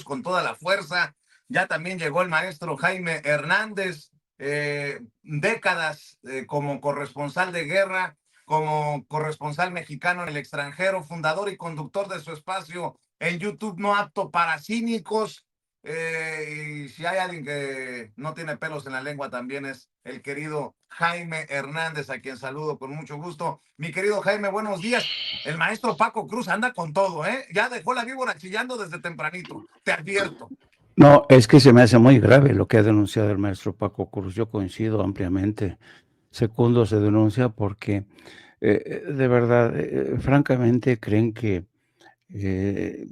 con toda la fuerza. Ya también llegó el maestro Jaime Hernández, décadas como corresponsal de guerra, como corresponsal mexicano en el extranjero, fundador y conductor de su espacio en YouTube No Apto para Cínicos. Y si hay alguien que no tiene pelos en la lengua, también es el querido Jaime Hernández, a quien saludo con mucho gusto. Mi querido Jaime, buenos días. El maestro Paco Cruz anda con todo, ¿eh? Ya dejó la víbora chillando desde tempranito, te advierto. No, es que se me hace muy grave lo que ha denunciado el maestro Paco Cruz. Yo coincido ampliamente. Segundo, se denuncia porque de verdad, francamente, eh,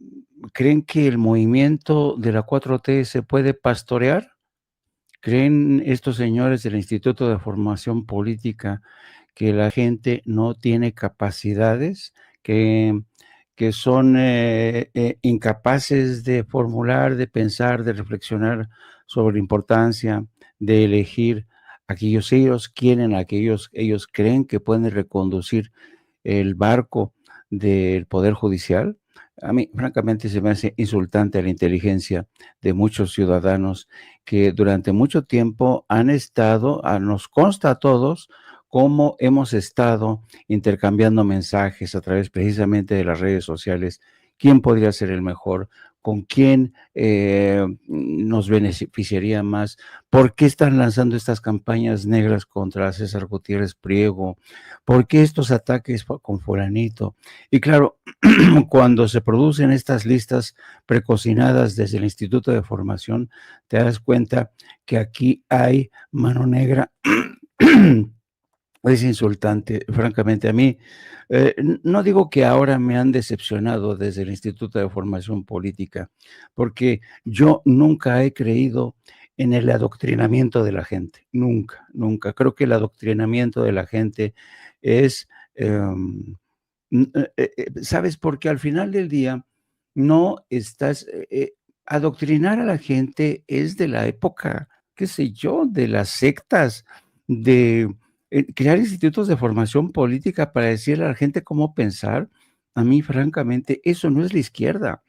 creen que el movimiento de la 4T se puede pastorear. ¿Creen estos señores del Instituto de Formación Política que la gente no tiene capacidades, que, que son incapaces de formular, de pensar, de reflexionar sobre la importancia de elegir aquellos ellos quieren, aquellos ellos creen que pueden reconducir el barco del Poder Judicial? A mí, francamente, se me hace insultante la inteligencia de muchos ciudadanos que durante mucho tiempo han estado, nos consta a todos, cómo hemos estado intercambiando mensajes a través precisamente de las redes sociales, quién podría ser el mejor, con quién nos beneficiaría más, por qué están lanzando estas campañas negras contra César Gutiérrez Priego, por qué estos ataques con fulanito. Y claro, cuando se producen estas listas precocinadas desde el Instituto de Formación, te das cuenta que aquí hay mano negra. Es insultante, francamente. A mí, no digo que ahora me han decepcionado desde el Instituto de Formación Política, porque yo nunca he creído en el adoctrinamiento de la gente, nunca, nunca. Creo que el adoctrinamiento de la gente es, ¿sabes? Porque al final del día no estás, adoctrinar a la gente es de la época, qué sé yo, de las sectas, de crear institutos de formación política para decirle a la gente cómo pensar. A mí, francamente, eso no es la izquierda.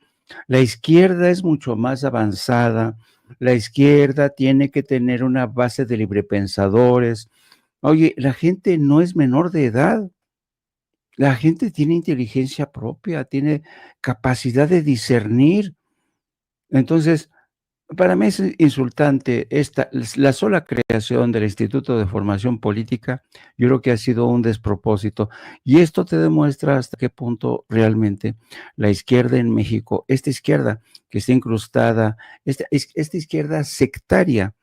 La izquierda es mucho más avanzada. La izquierda tiene que tener una base de librepensadores. Oye, la gente no es menor de edad. La gente tiene inteligencia propia, tiene capacidad de discernir. Entonces, para mí es insultante la sola creación del Instituto de Formación Política. Yo creo que ha sido un despropósito. Y esto te demuestra hasta qué punto realmente la izquierda en México, esta izquierda que está incrustada, esta izquierda sectaria,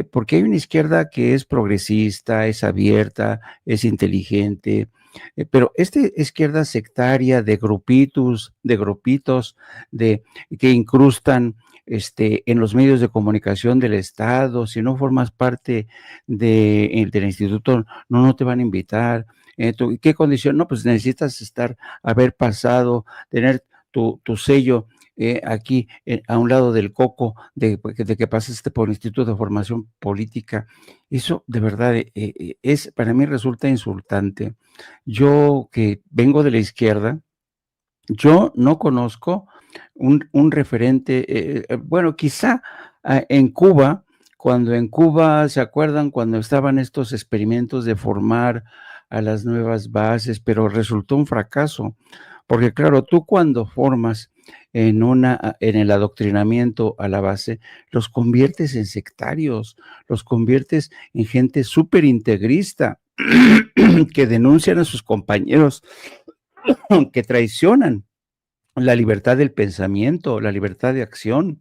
porque hay una izquierda que es progresista, es abierta, es inteligente, pero esta izquierda sectaria de grupitos que incrustan en los medios de comunicación del Estado, si no formas parte del instituto, no te van a invitar. ¿Qué condición? No, pues necesitas haber pasado, tener tu sello aquí a un lado del coco de que pasaste por el Instituto de Formación Política. Eso de verdad para mí resulta insultante. Yo que vengo de la izquierda, yo no conozco un referente, bueno, quizá en Cuba, cuando en Cuba, ¿se acuerdan cuando estaban estos experimentos de formar a las nuevas bases? Pero resultó un fracaso, porque claro, tú cuando formas en el adoctrinamiento a la base, los conviertes en sectarios, los conviertes en gente súper integrista, que denuncian a sus compañeros, que traicionan la libertad del pensamiento, la libertad de acción,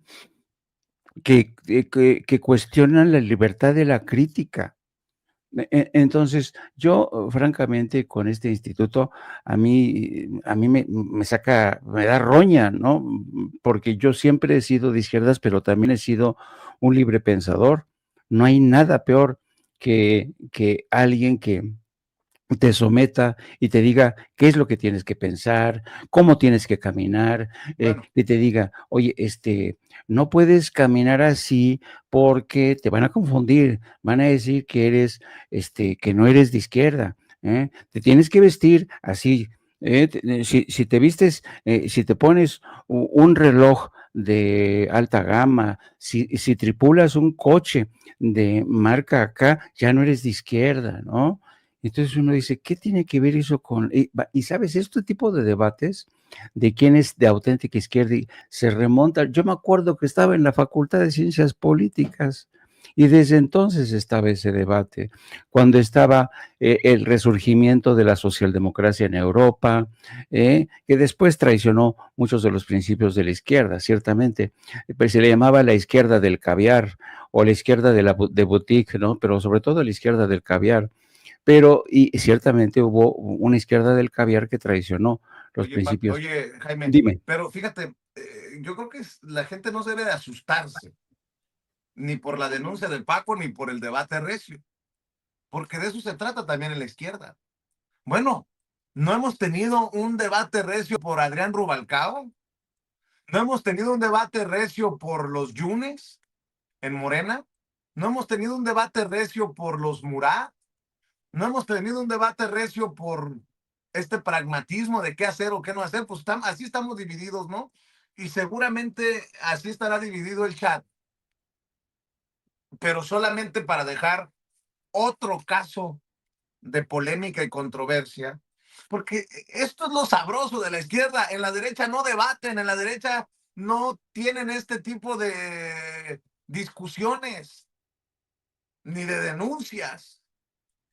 que cuestionan la libertad de la crítica. Entonces, yo francamente con este instituto, a mí me da roña, ¿no? Porque yo siempre he sido de izquierdas, pero también he sido un libre pensador. No hay nada peor que alguien que te someta y te diga qué es lo que tienes que pensar, cómo tienes que caminar, y te diga, oye, no puedes caminar así porque te van a confundir, van a decir que que no eres de izquierda, te tienes que vestir así. Si te vistes, si te pones un reloj de alta gama, si tripulas un coche de marca acá, ya no eres de izquierda, ¿no? Entonces uno dice, ¿qué tiene que ver eso con...? Y sabes, este tipo de debates de quién es de auténtica izquierda se remonta. Yo me acuerdo que estaba en la Facultad de Ciencias Políticas y desde entonces estaba ese debate, cuando estaba el resurgimiento de la socialdemocracia en Europa, que después traicionó muchos de los principios de la izquierda, ciertamente, pues se le llamaba la izquierda del caviar o la izquierda de boutique, ¿no? Pero sobre todo la izquierda del caviar. Pero, y ciertamente hubo una izquierda del caviar que traicionó los principios. Oye, Jaime, Dime. pero fíjate, yo creo que la gente no se debe de asustarse, ni por la denuncia del Paco, ni por el debate recio, porque de eso se trata también en la izquierda. Bueno, no hemos tenido un debate recio por Adrián Rubalcaba, no hemos tenido un debate recio por los Yunes en Morena, no hemos tenido un debate recio por los Murat, no hemos tenido un debate recio por este pragmatismo de qué hacer o qué no hacer, pues así estamos divididos, ¿no? Y seguramente así estará dividido el chat, pero solamente para dejar otro caso de polémica y controversia, porque esto es lo sabroso de la izquierda. En la derecha no debaten, en la derecha no tienen este tipo de discusiones ni de denuncias.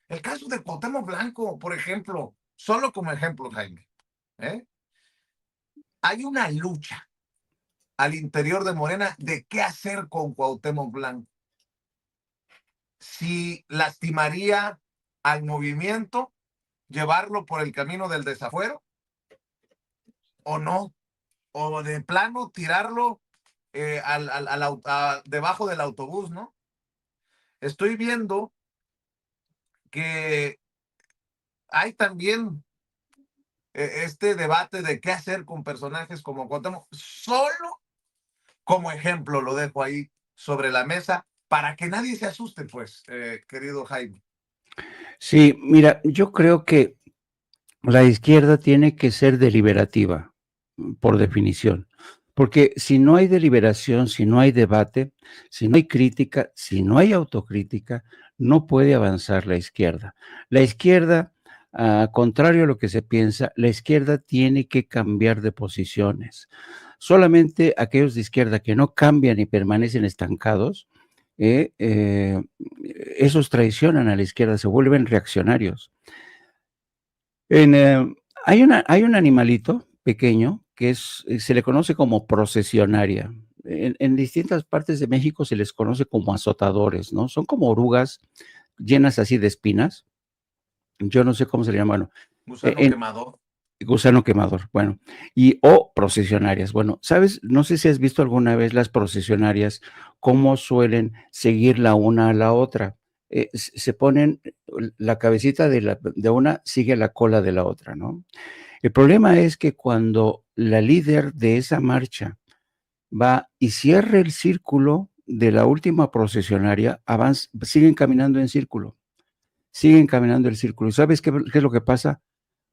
El caso de Cuauhtémoc Blanco, por ejemplo, solo como ejemplo, Jaime, ¿eh? Hay una lucha al interior de Morena de qué hacer con Cuauhtémoc Blanco. Si lastimaría al movimiento, llevarlo por el camino del desafuero o no, o de plano tirarlo debajo del autobús, ¿no? Estoy viendo que hay también este debate de qué hacer con personajes como Cuauhtémoc. Solo como ejemplo lo dejo ahí sobre la mesa para que nadie se asuste, pues, querido Jaime. Sí, mira, yo creo que la izquierda tiene que ser deliberativa, por definición, porque si no hay deliberación, si no hay debate, si no hay crítica, si no hay autocrítica, no puede avanzar la izquierda. La izquierda, contrario a lo que se piensa, la izquierda tiene que cambiar de posiciones. Solamente aquellos de izquierda que no cambian y permanecen estancados, esos traicionan a la izquierda, se vuelven reaccionarios. Hay un animalito pequeño que se le conoce como procesionaria. En distintas partes de México se les conoce como azotadores, ¿no? Son como orugas llenas así de espinas. Yo no sé cómo se le llama, bueno, Gusano en quemador. gusano quemador, bueno, o procesionarias. Bueno, ¿sabes? No sé si has visto alguna vez las procesionarias, cómo suelen seguir la una a la otra. Se ponen, la cabecita de una sigue la cola de la otra, ¿no? El problema es que cuando la líder de esa marcha va y cierra el círculo de la última procesionaria, siguen caminando en círculo, siguen caminando el círculo. ¿Sabes qué es lo que pasa?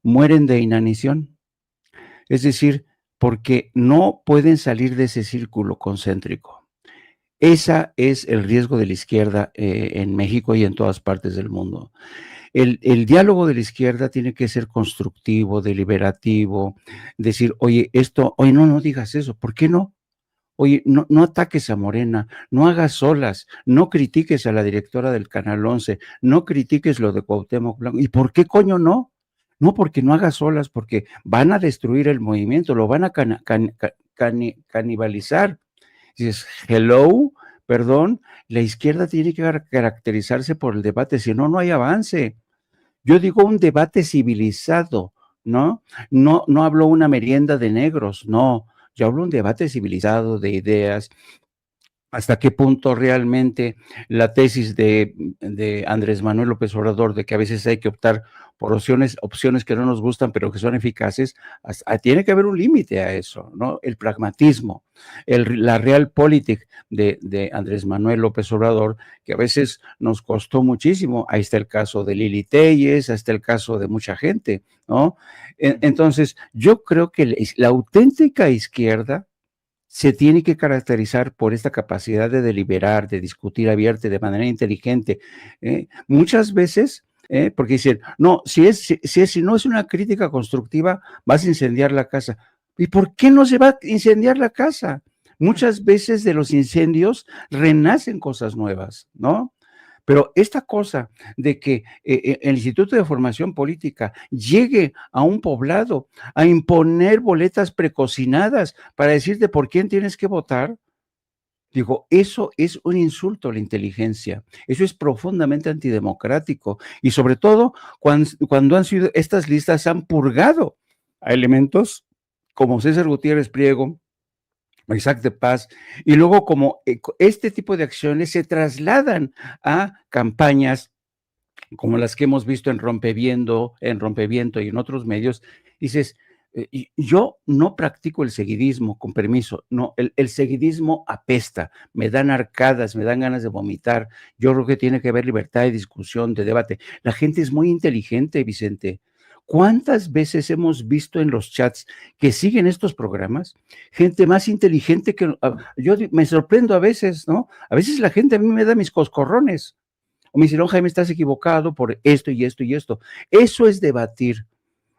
Mueren de inanición. Es decir, porque no pueden salir de ese círculo concéntrico. Ese es el riesgo de la izquierda en México y en todas partes del mundo. El diálogo de la izquierda tiene que ser constructivo, deliberativo, decir, oye, oye, no digas eso, ¿por qué no? Oye, no ataques a Morena, no hagas olas, no critiques a la directora del Canal 11, no critiques lo de Cuauhtémoc Blanco. ¿Y por qué coño no? No, porque no hagas olas, porque van a destruir el movimiento, lo van a canibalizar. Dices, hello, perdón, la izquierda tiene que caracterizarse por el debate, si no, no hay avance. Yo digo un debate civilizado, ¿no? No hablo una merienda de negros, no. Yo hablo un debate civilizado de ideas, hasta qué punto realmente la tesis de Andrés Manuel López Obrador de que a veces hay que optar por opciones que no nos gustan, pero que son eficaces, tiene que haber un límite a eso, ¿no? El pragmatismo, la realpolitik de Andrés Manuel López Obrador, que a veces nos costó muchísimo. Ahí está el caso de Lili Telles, ahí está el caso de mucha gente, ¿no? Entonces, yo creo que la auténtica izquierda se tiene que caracterizar por esta capacidad de deliberar, de discutir abierta, de manera inteligente. Muchas veces, porque dicen, no, si no es una crítica constructiva, vas a incendiar la casa. ¿Y por qué no se va a incendiar la casa? Muchas veces de los incendios renacen cosas nuevas, ¿no? Pero esta cosa de que el Instituto de Formación Política llegue a un poblado a imponer boletas precocinadas para decirte por quién tienes que votar, digo, eso es un insulto a la inteligencia, eso es profundamente antidemocrático y sobre todo cuando han sido, estas listas han purgado a elementos como César Gutiérrez Priego, Isaac de Paz, y luego como este tipo de acciones se trasladan a campañas como las que hemos visto en Rompeviento y en otros medios, dices, yo no practico el seguidismo, con permiso, no, el seguidismo apesta, me dan arcadas, me dan ganas de vomitar, yo creo que tiene que haber libertad de discusión, de debate. La gente es muy inteligente, Vicente. ¿Cuántas veces hemos visto en los chats que siguen estos programas gente más inteligente que yo me sorprendo a veces, ¿no? A veces la gente a mí me da mis coscorrones. O me dice, no, Jaime, estás equivocado por esto y esto y esto. Eso es debatir,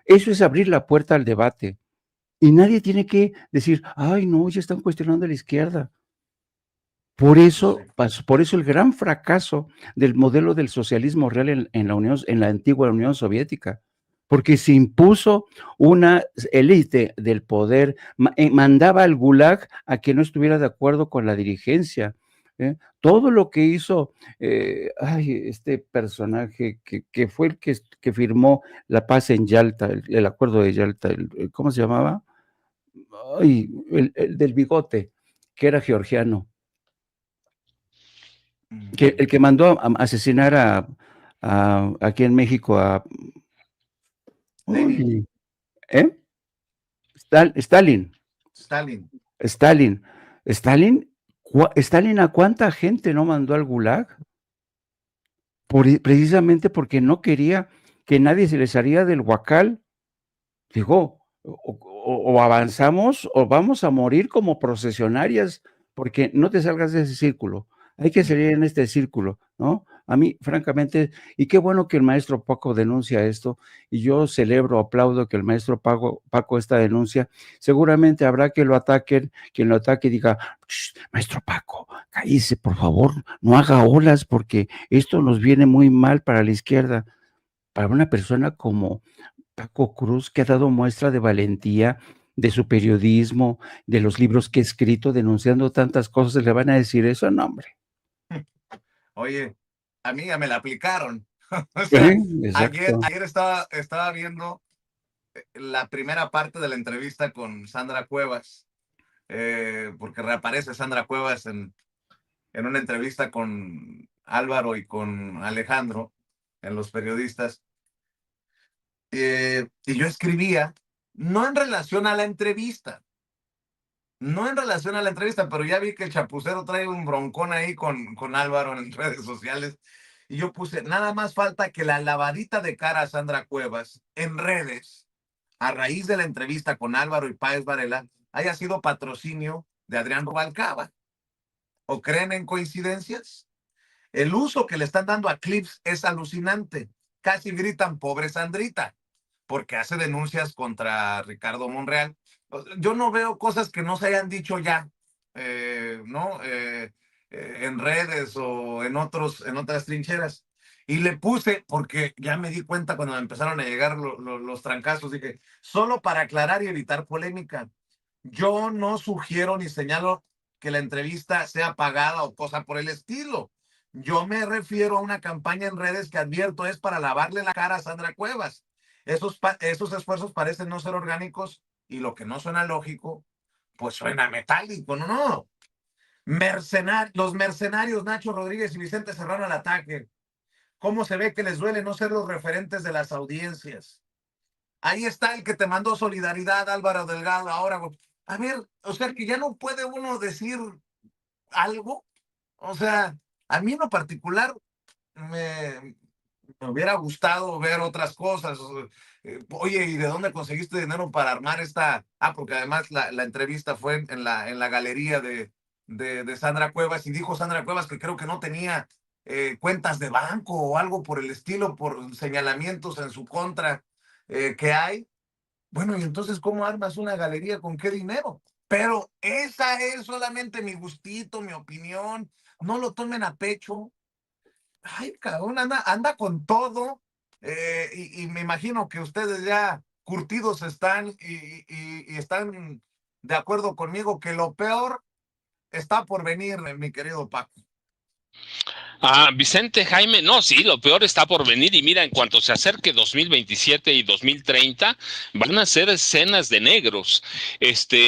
eso es abrir la puerta al debate. Y nadie tiene que decir, ay, no, ya están cuestionando a la izquierda. Sí. Por eso el gran fracaso del modelo del socialismo real en la antigua Unión Soviética, porque se impuso una élite del poder, mandaba al gulag a quien no estuviera de acuerdo con la dirigencia. Todo lo que hizo este personaje que fue el que firmó la paz en Yalta, el acuerdo de Yalta, ¿cómo se llamaba? Ay, el del bigote, que era georgiano. El que mandó a asesinar aquí en México a Lenin, uy, ¿eh? Stalin, Stalin. Stalin, Stalin, Stalin, ¿a cuánta gente no mandó al Gulag? Precisamente porque no quería que nadie se les saliera del huacal. Digo, o avanzamos o vamos a morir como procesionarias, porque no te salgas de ese círculo. Hay que salir en este círculo, ¿no? A mí, francamente, y qué bueno que el maestro Paco denuncia esto, y yo celebro, aplaudo que el maestro Paco esta denuncia. Seguramente habrá que lo ataquen, quien lo ataque diga, maestro Paco, cállese, por favor, no haga olas, porque esto nos viene muy mal para la izquierda. Para una persona como Paco Cruz, que ha dado muestra de valentía, de su periodismo, de los libros que ha escrito denunciando tantas cosas, ¿le van a decir eso? No, hombre. Oye, a mí ya me la aplicaron. O sea, ¿Eh? Exacto. ayer estaba viendo la primera parte de la entrevista con Sandra Cuevas, porque reaparece Sandra Cuevas en una entrevista con Álvaro y con Alejandro, en Los Periodistas. Y yo escribía, no en relación a la entrevista, no en relación a la entrevista, pero ya vi que el chapucero trae un broncón ahí con Álvaro en redes sociales. Y yo puse, nada más falta que la lavadita de cara a Sandra Cuevas en redes, a raíz de la entrevista con Álvaro y Páez Varela, haya sido patrocinio de Adrián Rubalcaba. ¿O creen en coincidencias? El uso que le están dando a clips es alucinante. Casi gritan, pobre Sandrita, porque hace denuncias contra Ricardo Monreal. Yo no veo cosas que no se hayan dicho ya, ¿no? En redes o en otras trincheras. Y le puse, porque ya me di cuenta cuando me empezaron a llegar los trancazos, dije, solo para aclarar y evitar polémica, yo no sugiero ni señalo que la entrevista sea pagada o cosa por el estilo. Yo me refiero a una campaña en redes que advierto es para lavarle la cara a Sandra Cuevas. Esos esfuerzos parecen no ser orgánicos y lo que no suena lógico, pues suena metálico, ¿no? No. Los mercenarios Nacho Rodríguez y Vicente Serrano al ataque. ¿Cómo se ve que les duele no ser los referentes de las audiencias? Ahí está el que te mandó solidaridad, Álvaro Delgado, ahora. A ver, o sea, que ya no puede uno decir algo. O sea, a mí en lo particular me, Me hubiera gustado ver otras cosas. Oye, ¿y de dónde conseguiste dinero para armar esta? Ah, porque además la entrevista fue en la galería de Sandra Cuevas, y dijo Sandra Cuevas que creo que no tenía cuentas de banco o algo por el estilo, por señalamientos en su contra que hay. Bueno, y entonces, ¿cómo armas una galería? ¿Con qué dinero? Pero esa es solamente mi gustito, mi opinión. No lo tomen a pecho. Ay, cabrón, anda con todo. Y me imagino que ustedes ya curtidos están y están de acuerdo conmigo que lo peor está por venir, mi querido Paco. Ah, Vicente Jaime, no, sí, lo peor está por venir y mira, en cuanto se acerque 2027 y 2030, van a ser escenas de negros.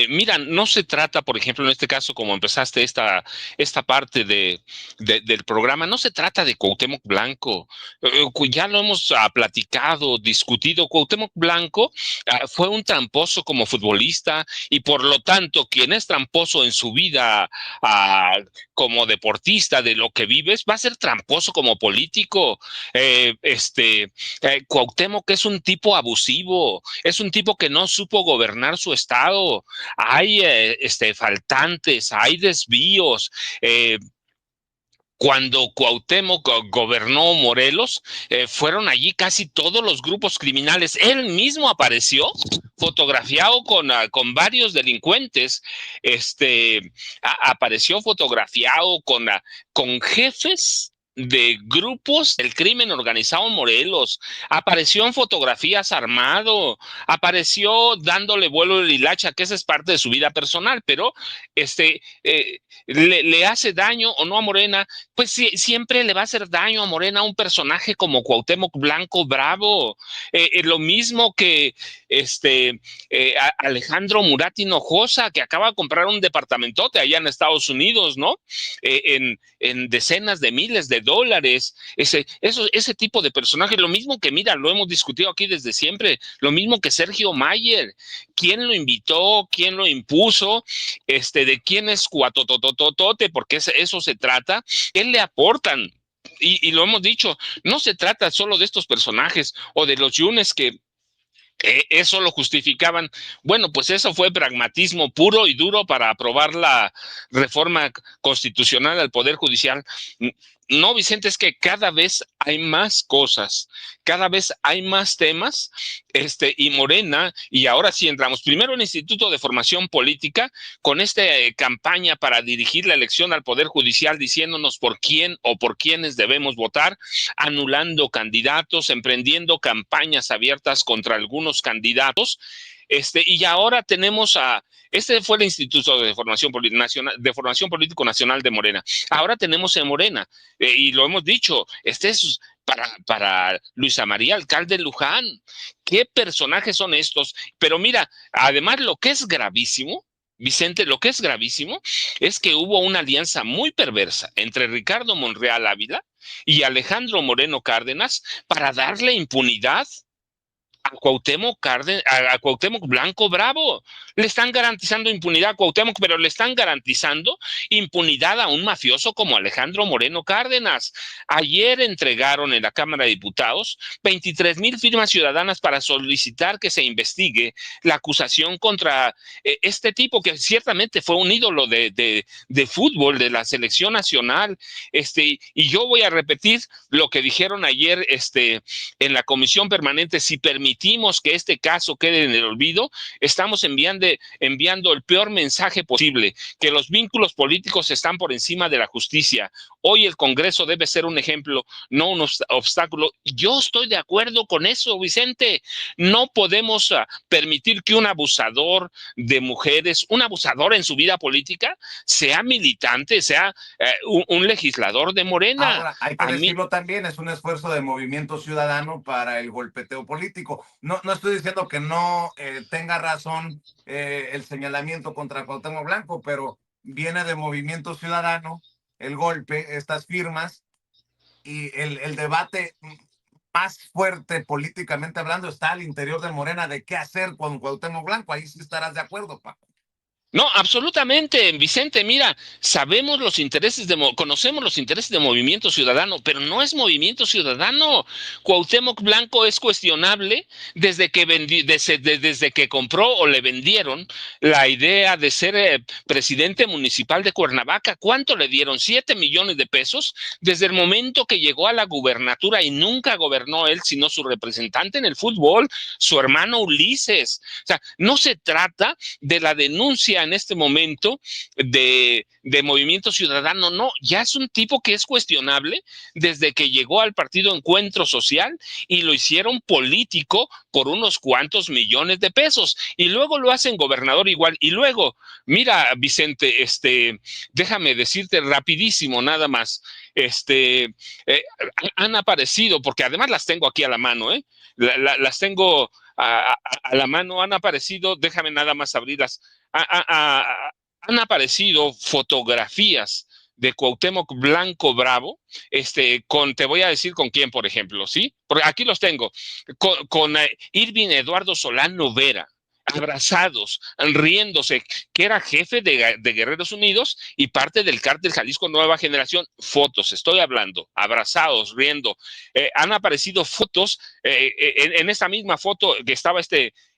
Mira, no se trata, por ejemplo, en este caso, como empezaste esta parte del programa, no se trata de Cuauhtémoc Blanco. Ya lo hemos platicado, discutido. Cuauhtémoc Blanco fue un tramposo como futbolista y por lo tanto, quien es tramposo en su vida como deportista de lo que vives, va a ser tramposo como político. Cuauhtémoc es un tipo abusivo, es un tipo que no supo gobernar su estado. Hay faltantes, hay desvíos. Cuando Cuauhtémoc gobernó Morelos, fueron allí casi todos los grupos criminales. Él mismo apareció fotografiado con varios delincuentes. Apareció fotografiado con jefes de grupos del crimen organizado en Morelos, apareció en fotografías armado, apareció dándole vuelo de hilacha, que esa es parte de su vida personal, pero le hace daño o no a Morena, pues sí, siempre le va a hacer daño a Morena un personaje como Cuauhtémoc Blanco Bravo. Lo mismo que Alejandro Murat Hinojosa, que acaba de comprar un departamentote allá en Estados Unidos, ¿no? En decenas de miles de dólares. Ese tipo de personajes, lo mismo que, mira, lo hemos discutido aquí desde siempre, lo mismo que Sergio Mayer. ¿Quién lo invitó? ¿Quién lo impuso? De quién es Cuatotototote, porque eso se trata. ¿Qué le aportan? Y lo hemos dicho, no se trata solo de estos personajes o de los yunes que eso lo justificaban. Bueno, pues eso fue pragmatismo puro y duro para aprobar la reforma constitucional al Poder Judicial. No, Vicente, es que cada vez hay más cosas, cada vez hay más temas, y Morena, y ahora sí entramos primero en el Instituto de Formación Política, con esta campaña para dirigir la elección al Poder Judicial, diciéndonos por quién o por quiénes debemos votar, anulando candidatos, emprendiendo campañas abiertas contra algunos candidatos. Y ahora tenemos este fue el Instituto de Formación, Nacional, de Formación Político Nacional de Morena. Ahora tenemos en Morena, y lo hemos dicho, este es para Luisa María Alcalde Luján. ¿Qué personajes son estos? Pero mira, además lo que es gravísimo, Vicente, lo que es gravísimo es que hubo una alianza muy perversa entre Ricardo Monreal Ávila y Alejandro Moreno Cárdenas para darle impunidad a Cuauhtémoc Blanco Bravo. Le están garantizando impunidad a Cuauhtémoc, pero le están garantizando impunidad a un mafioso como Alejandro Moreno Cárdenas. Ayer entregaron en la Cámara de Diputados 23,000 firmas ciudadanas para solicitar que se investigue la acusación contra este tipo que ciertamente fue un ídolo de fútbol de la selección nacional. Y yo voy a repetir lo que dijeron ayer en la comisión permanente. Si permitimos que este caso quede en el olvido, estamos enviando el peor mensaje posible, que los vínculos políticos están por encima de la justicia. Hoy el Congreso debe ser un ejemplo, no un obstáculo. Yo estoy de acuerdo con eso, Vicente. No podemos permitir que un abusador de mujeres, un abusador en su vida política, sea militante, sea un legislador de Morena. Ahora, hay que A mí, decirlo también, es un esfuerzo de Movimiento Ciudadano para el golpeteo político. No estoy diciendo que no tenga razón el señalamiento contra Cuauhtémoc Blanco, pero viene de Movimiento Ciudadano el golpe, estas firmas, y el debate más fuerte políticamente hablando está al interior de Morena de qué hacer con Cuauhtémoc Blanco. Ahí sí estarás de acuerdo, Paco. No, absolutamente, Vicente. Mira, sabemos los intereses conocemos los intereses de Movimiento Ciudadano, pero no es Movimiento Ciudadano. Cuauhtémoc Blanco es cuestionable desde que compró o le vendieron la idea de ser presidente municipal de Cuernavaca. ¿Cuánto le dieron? 7 millones de pesos desde el momento que llegó a la gubernatura, y nunca gobernó él, sino su representante en el fútbol, su hermano Ulises. O sea, no se trata de la denuncia en este momento de Movimiento Ciudadano. No, ya es un tipo que es cuestionable desde que llegó al partido Encuentro Social, y lo hicieron político por unos cuantos millones de pesos, y luego lo hacen gobernador igual. Y luego, mira, Vicente, déjame decirte rapidísimo nada más, han aparecido, porque además las tengo aquí a la mano, las tengo a la mano, han aparecido, déjame nada más abrirlas, han aparecido fotografías de Cuauhtémoc Blanco Bravo, te voy a decir con quién, por ejemplo, ¿sí? Porque aquí los tengo, con Irving Eduardo Solano Vera, abrazados, riéndose, que era jefe de Guerreros Unidos y parte del cártel Jalisco Nueva Generación. Fotos, estoy hablando, abrazados, riendo. Han aparecido fotos, en esta misma foto que estaba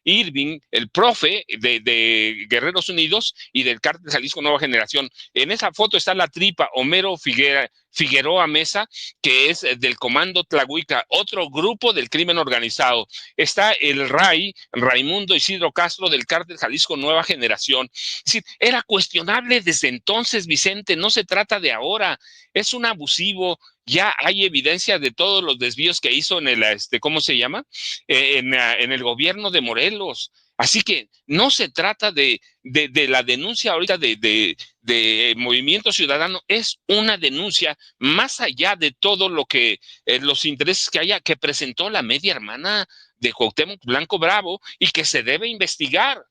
Irving, el profe de Guerreros Unidos y del cártel Jalisco Nueva Generación. En esa foto está la tripa Homero Figueroa Mesa, que es del Comando Tlahuica, otro grupo del crimen organizado. Está el Raimundo Isidro Castro, del cártel Jalisco Nueva Generación. Es decir, era cuestionable desde entonces, Vicente, no se trata de ahora, es un abusivo. Ya hay evidencia de todos los desvíos que hizo en el, ¿cómo se llama? En el gobierno de Morelos. Así que no se trata de la denuncia ahorita de Movimiento Ciudadano, es una denuncia más allá de todo lo que los intereses que haya, que presentó la media hermana de Cuauhtémoc Blanco Bravo, y que se debe investigar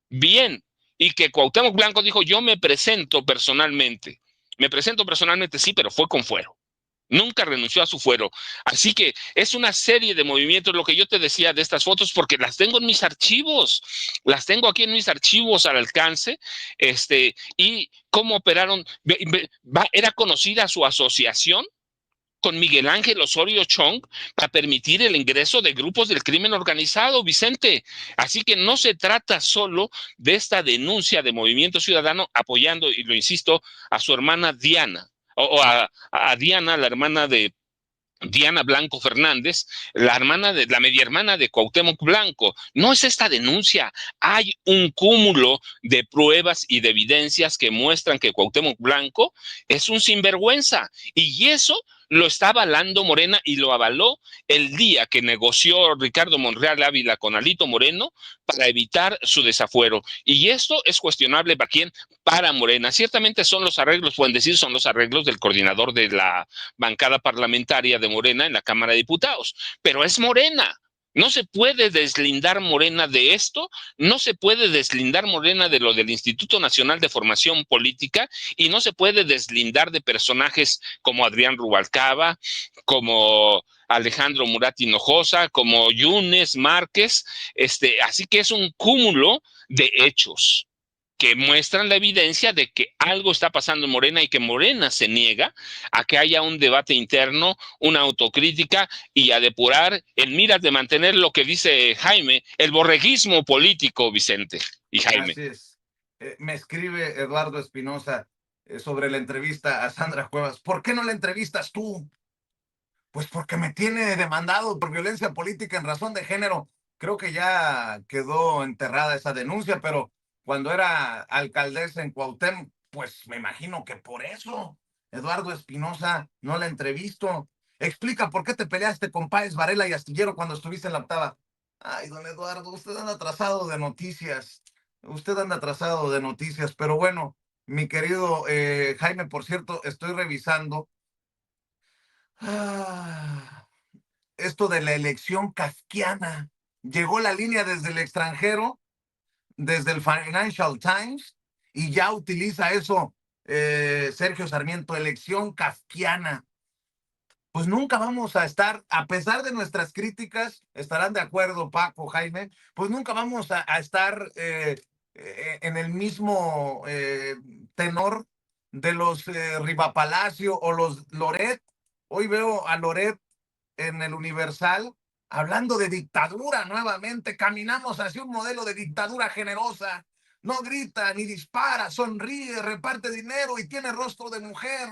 bien, y que Cuauhtémoc Blanco dijo: yo me presento personalmente, sí, pero fue con fuero. Nunca renunció a su fuero. Así que es una serie de movimientos, lo que yo te decía de estas fotos, porque las tengo en mis archivos, las tengo aquí en mis archivos al alcance, y cómo operaron. Era conocida su asociación con Miguel Ángel Osorio Chong para permitir el ingreso de grupos del crimen organizado, Vicente. Así que no se trata solo de esta denuncia de Movimiento Ciudadano apoyando, y lo insisto, a su hermana Diana, o a Diana, la hermana de Diana Blanco Fernández, la media hermana de Cuauhtémoc Blanco. No es esta denuncia, hay un cúmulo de pruebas y de evidencias que muestran que Cuauhtémoc Blanco es un sinvergüenza, y eso lo está avalando Morena, y lo avaló el día que negoció Ricardo Monreal Ávila con Alito Moreno para evitar su desafuero. Y esto es cuestionable para quién, para Morena. Ciertamente son los arreglos, pueden decir, son los arreglos del coordinador de la bancada parlamentaria de Morena en la Cámara de Diputados, pero es Morena. No se puede deslindar Morena de esto, no se puede deslindar Morena de lo del Instituto Nacional de Formación Política, y no se puede deslindar de personajes como Adrián Rubalcaba, como Alejandro Murat Hinojosa, como Yunes Márquez. Así que es un cúmulo de hechos que muestran la evidencia de que algo está pasando en Morena, y que Morena se niega a que haya un debate interno, una autocrítica, y a depurar en miras de mantener lo que dice Jaime, el borreguismo político, Vicente y Jaime. Así es. Me escribe Eduardo Espinosa sobre la entrevista a Sandra Cuevas. ¿Por qué no la entrevistas tú? Pues porque me tiene demandado por violencia política en razón de género. Creo que ya quedó enterrada esa denuncia, pero cuando era alcaldesa en Cuauhtémoc, pues me imagino que por eso Eduardo Espinosa no la entrevisto. Explica por qué te peleaste con Páez Varela y Astillero cuando estuviste en la octava. Ay, don Eduardo, usted anda atrasado de noticias. Usted anda atrasado de noticias, pero bueno, mi querido Jaime, por cierto, estoy revisando esto de la elección kafkiana. Llegó la línea desde el extranjero, desde el Financial Times, y ya utiliza eso Sergio Sarmiento, elección kafkiana. Pues nunca vamos a estar, a pesar de nuestras críticas, estarán de acuerdo Paco, Jaime, pues nunca vamos a estar en el mismo tenor de los Riva Palacio o los Loret. Hoy veo a Loret en el Universal hablando de dictadura nuevamente. Caminamos hacia un modelo de dictadura generosa. No grita ni dispara, sonríe, reparte dinero y tiene rostro de mujer.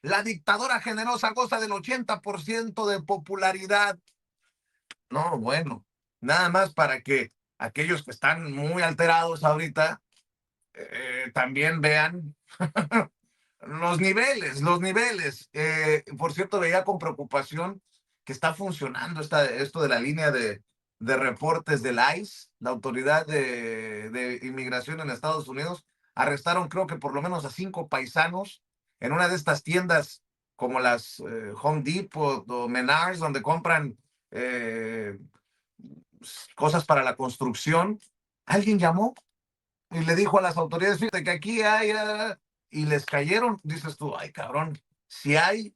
La dictadura generosa goza del 80% de popularidad. No, bueno, nada más para que aquellos que están muy alterados ahorita también vean los niveles, los niveles. Por cierto, veía con preocupación que está funcionando esto de la línea de reportes del ICE, la autoridad de inmigración en Estados Unidos. Arrestaron creo que por lo menos a 5 paisanos en una de estas tiendas como las Home Depot o Menards, donde compran cosas para la construcción. Alguien llamó y le dijo a las autoridades, fíjate que aquí hay, y les cayeron. Dices tú, ay cabrón, si hay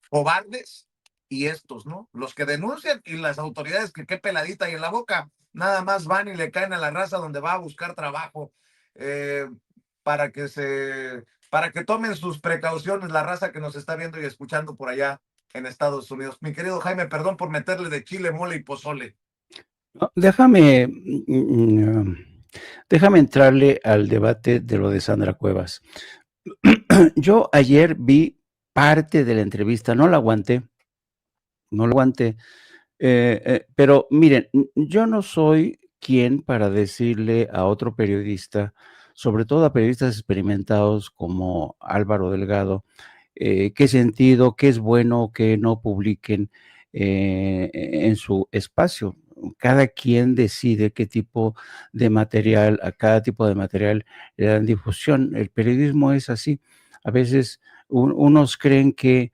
cobardes y estos, ¿no? Los que denuncian y las autoridades que qué peladita y en la boca, nada más van y le caen a la raza donde va a buscar trabajo, eh, para para que tomen sus precauciones la raza que nos está viendo y escuchando por allá en Estados Unidos. Mi querido Jaime, perdón por meterle de chile, mole y pozole. No, déjame entrarle al debate de lo de Sandra Cuevas. Yo ayer vi parte de la entrevista, no la aguanté, pero miren, yo no soy quien para decirle a otro periodista, sobre todo a periodistas experimentados como Álvaro Delgado, qué sentido, qué es bueno que no publiquen en su espacio. Cada quien decide qué tipo de material, a cada tipo de material le dan difusión. El periodismo es así. A veces unos creen que,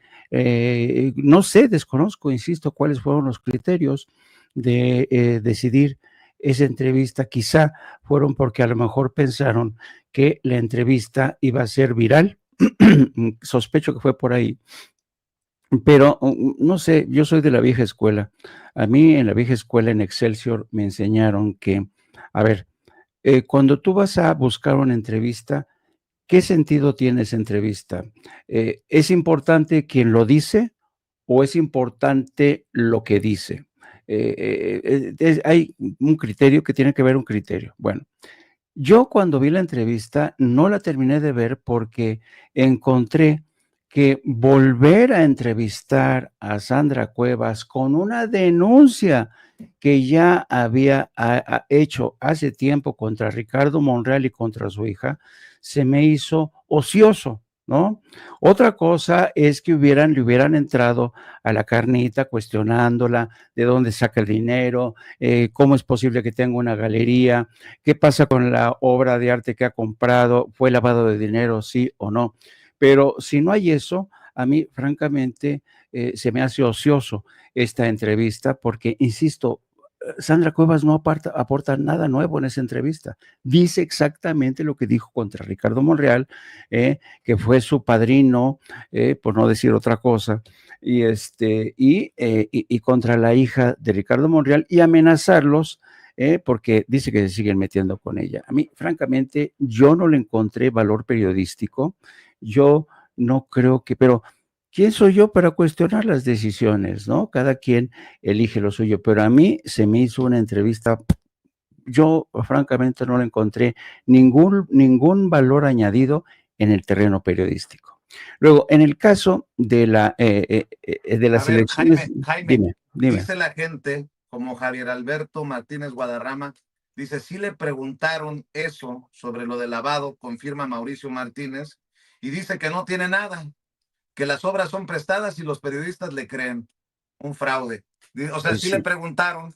no sé, desconozco, insisto, cuáles fueron los criterios de decidir esa entrevista. Quizá fueron porque a lo mejor pensaron que la entrevista iba a ser viral. Sospecho que fue por ahí, pero no sé, yo soy de la vieja escuela. A mí en la vieja escuela en Excelsior me enseñaron que, a ver, cuando tú vas a buscar una entrevista, ¿qué sentido tiene esa entrevista? ¿Es importante quien lo dice o es importante lo que dice? Hay un criterio que tiene que ver un criterio. Bueno, yo cuando vi la entrevista no la terminé de ver porque encontré que volver a entrevistar a Sandra Cuevas con una denuncia que ya había hecho hace tiempo contra Ricardo Monreal y contra su hija, se me hizo ocioso, ¿no? Otra cosa es que le hubieran entrado a la carnita cuestionándola, de dónde saca el dinero, cómo es posible que tenga una galería, qué pasa con la obra de arte que ha comprado, fue lavado de dinero, sí o no. Pero si no hay eso, a mí francamente se me hace ocioso esta entrevista porque, insisto, Sandra Cuevas no aporta nada nuevo en esa entrevista. Dice exactamente lo que dijo contra Ricardo Monreal, que fue su padrino, por no decir otra cosa, y contra la hija de Ricardo Monreal y amenazarlos, porque dice que se siguen metiendo con ella. A mí, francamente, yo no le encontré valor periodístico. Yo no creo que, pero ¿quién soy yo para cuestionar las decisiones, no? Cada quien elige lo suyo, pero a mí se me hizo una entrevista, yo francamente no le encontré ningún valor añadido en el terreno periodístico. Luego, en el caso de las elecciones, Jaime, dime. dice la gente, como Javier Alberto Martínez Guadarrama, dice, sí le preguntaron eso sobre lo de lavado, confirma Mauricio Martínez, y dice que no tiene nada, que las obras son prestadas y los periodistas le creen. Un fraude. O sea, Pues sí le sí. preguntaron.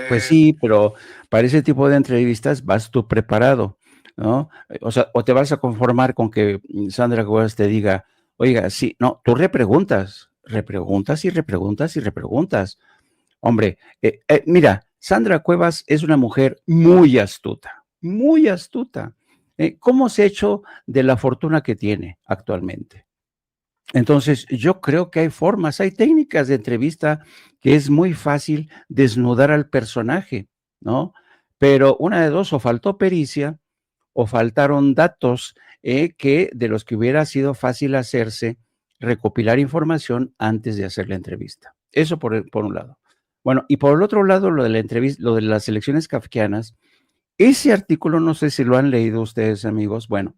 Pues sí, pero para ese tipo de entrevistas vas tú preparado, ¿no? O sea, o te vas a conformar con que Sandra Cuevas te diga, oiga, sí, no, tú repreguntas y repreguntas y repreguntas. Hombre, mira, Sandra Cuevas es una mujer muy astuta, muy astuta. ¿Cómo se ha hecho de la fortuna que tiene actualmente? Entonces, yo creo que hay formas, hay técnicas de entrevista que es muy fácil desnudar al personaje, ¿no? Pero una de dos, o faltó pericia, o faltaron datos que de los que hubiera sido fácil hacerse, recopilar información antes de hacer la entrevista. Eso por un lado. Bueno, y por el otro lado, lo de la entrevista, lo de las elecciones kafkianas, ese artículo, no sé si lo han leído ustedes, amigos. Bueno,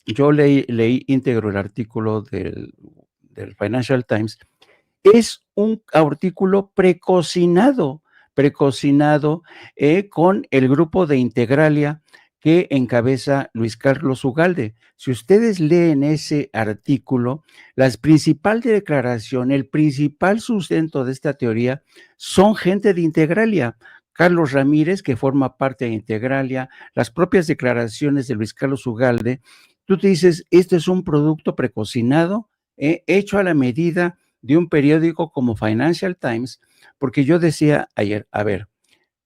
yo leí íntegro el artículo del Financial Times. Es un artículo precocinado con el grupo de Integralia que encabeza Luis Carlos Ugalde. Si ustedes leen ese artículo, la principal declaración, el principal sustento de esta teoría son gente de Integralia. Carlos Ramírez, que forma parte de Integralia, las propias declaraciones de Luis Carlos Ugalde. Tú te dices, este es un producto precocinado, hecho a la medida de un periódico como Financial Times, porque yo decía ayer, a ver,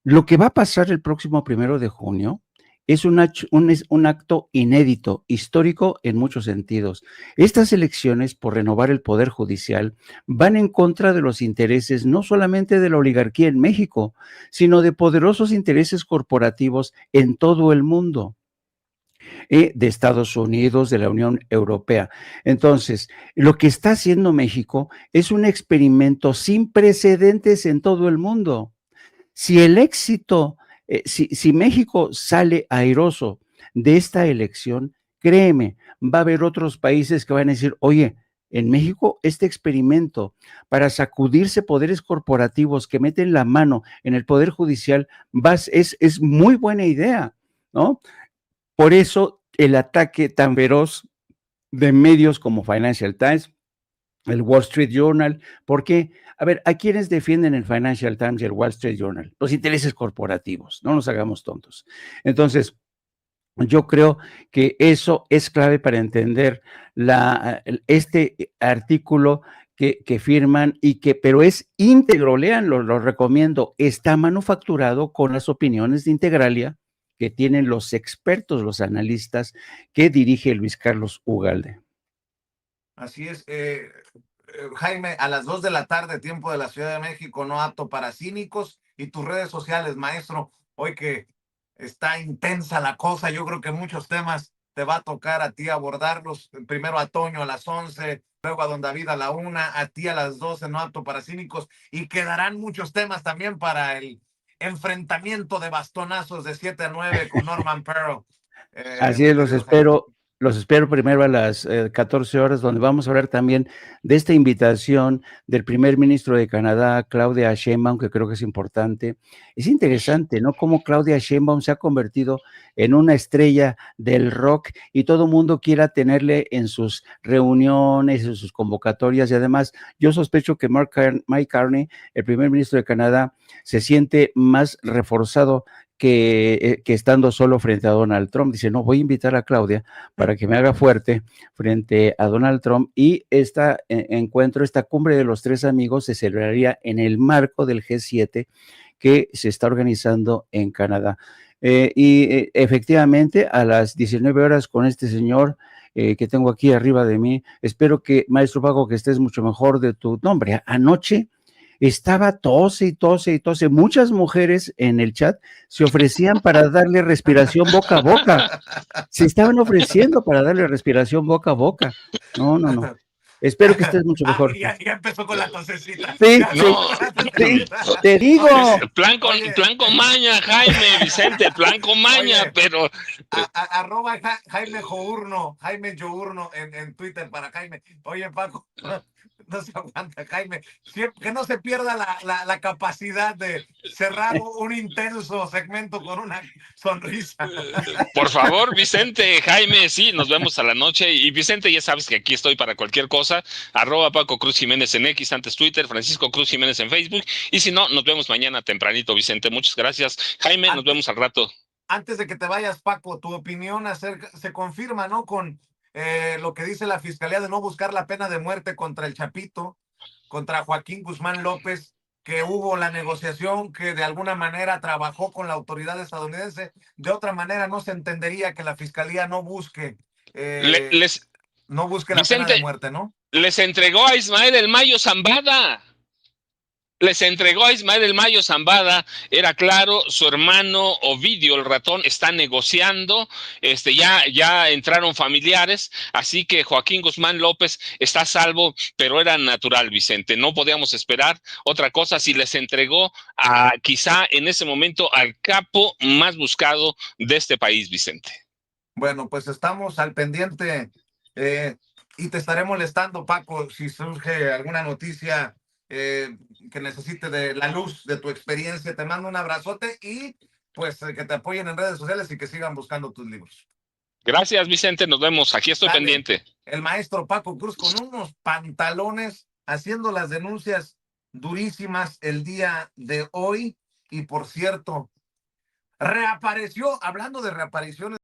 lo que va a pasar el próximo 1 de junio es un acto inédito, histórico en muchos sentidos. Estas elecciones por renovar el poder judicial van en contra de los intereses no solamente de la oligarquía en México, sino de poderosos intereses corporativos en todo el mundo, de Estados Unidos, de la Unión Europea. Entonces, lo que está haciendo México es un experimento sin precedentes en todo el mundo. Si el éxito, si México sale airoso de esta elección, créeme, va a haber otros países que van a decir, oye, en México este experimento para sacudirse poderes corporativos que meten la mano en el poder judicial es muy buena idea, ¿no? Por eso el ataque tan feroz de medios como Financial Times, el Wall Street Journal, porque, a ver, ¿a quiénes defienden el Financial Times y el Wall Street Journal? Los intereses corporativos, no nos hagamos tontos. Entonces, yo creo que eso es clave para entender este artículo que firman pero es íntegro, léanlo, lo recomiendo, está manufacturado con las opiniones de Integralia que tienen los expertos, los analistas que dirige Luis Carlos Ugalde. Así es. Jaime, a las 2 de la tarde, tiempo de la Ciudad de México, no apto para cínicos, y tus redes sociales, maestro, hoy que está intensa la cosa, yo creo que muchos temas te va a tocar a ti abordarlos, primero a Toño a las 11, luego a don David a la 1, a ti a las 12, no apto para cínicos, y quedarán muchos temas también para el enfrentamiento de bastonazos de 7 a 9 con Norman Pearl. Así es, los espero primero a las 14 horas, donde vamos a hablar también de esta invitación del primer ministro de Canadá, Claudia Sheinbaum, que creo que es importante. Es interesante, ¿no? Cómo Claudia Sheinbaum se ha convertido en una estrella del rock y todo el mundo quiera tenerle en sus reuniones, en sus convocatorias, y además yo sospecho que Mike Carney, el primer ministro de Canadá, se siente más reforzado que estando solo frente a Donald Trump. Dice, no, voy a invitar a Claudia para que me haga fuerte frente a Donald Trump, y esta cumbre de los tres amigos se celebraría en el marco del G7 que se está organizando en Canadá. Efectivamente, a las 19 horas con este señor que tengo aquí arriba de mí, espero que, maestro Paco, que estés mucho mejor de tu nombre. Anoche estaba tose y tose y tose. Muchas mujeres en el chat se ofrecían para darle respiración boca a boca. Se estaban ofreciendo para darle respiración boca a boca. No. Espero que estés mucho mejor. Ya empezó con la tosecita. Sí, te digo. Plan con maña, Jaime, Vicente, plan con maña. Oye, pero... arroba Jaime Journo en Twitter para Jaime. Oye, Paco, no se aguanta, Jaime. Que no se pierda la capacidad de cerrar un intenso segmento con una sonrisa. Por favor, Vicente, Jaime, sí, nos vemos a la noche. Y Vicente, ya sabes que aquí estoy para cualquier cosa. Arroba Paco Cruz Jiménez en X, antes Twitter, Francisco Cruz Jiménez en Facebook. Y si no, nos vemos mañana tempranito, Vicente. Muchas gracias. Jaime, nos vemos al rato. Antes de que te vayas, Paco, tu opinión se confirma, ¿no? Con lo que dice la Fiscalía de no buscar la pena de muerte contra el Chapito, contra Joaquín Guzmán López, que hubo la negociación, que de alguna manera trabajó con la autoridad estadounidense. De otra manera no se entendería que la Fiscalía no busque la Vicente, pena de muerte, ¿no? Les entregó a Ismael El Mayo Zambada. Les entregó a Ismael El Mayo Zambada, era claro, su hermano Ovidio el ratón está negociando, ya entraron familiares, así que Joaquín Guzmán López está a salvo, pero era natural, Vicente, no podíamos esperar otra cosa si les entregó quizá en ese momento al capo más buscado de este país, Vicente. Bueno, pues estamos al pendiente y te estaré molestando, Paco, si surge alguna noticia que necesite de la luz de tu experiencia. Te mando un abrazote y pues que te apoyen en redes sociales y que sigan buscando tus libros. Gracias, Vicente, nos vemos, aquí estoy pendiente. El maestro Paco Cruz con unos pantalones haciendo las denuncias durísimas el día de hoy. Y por cierto, reapareció, hablando de reapariciones.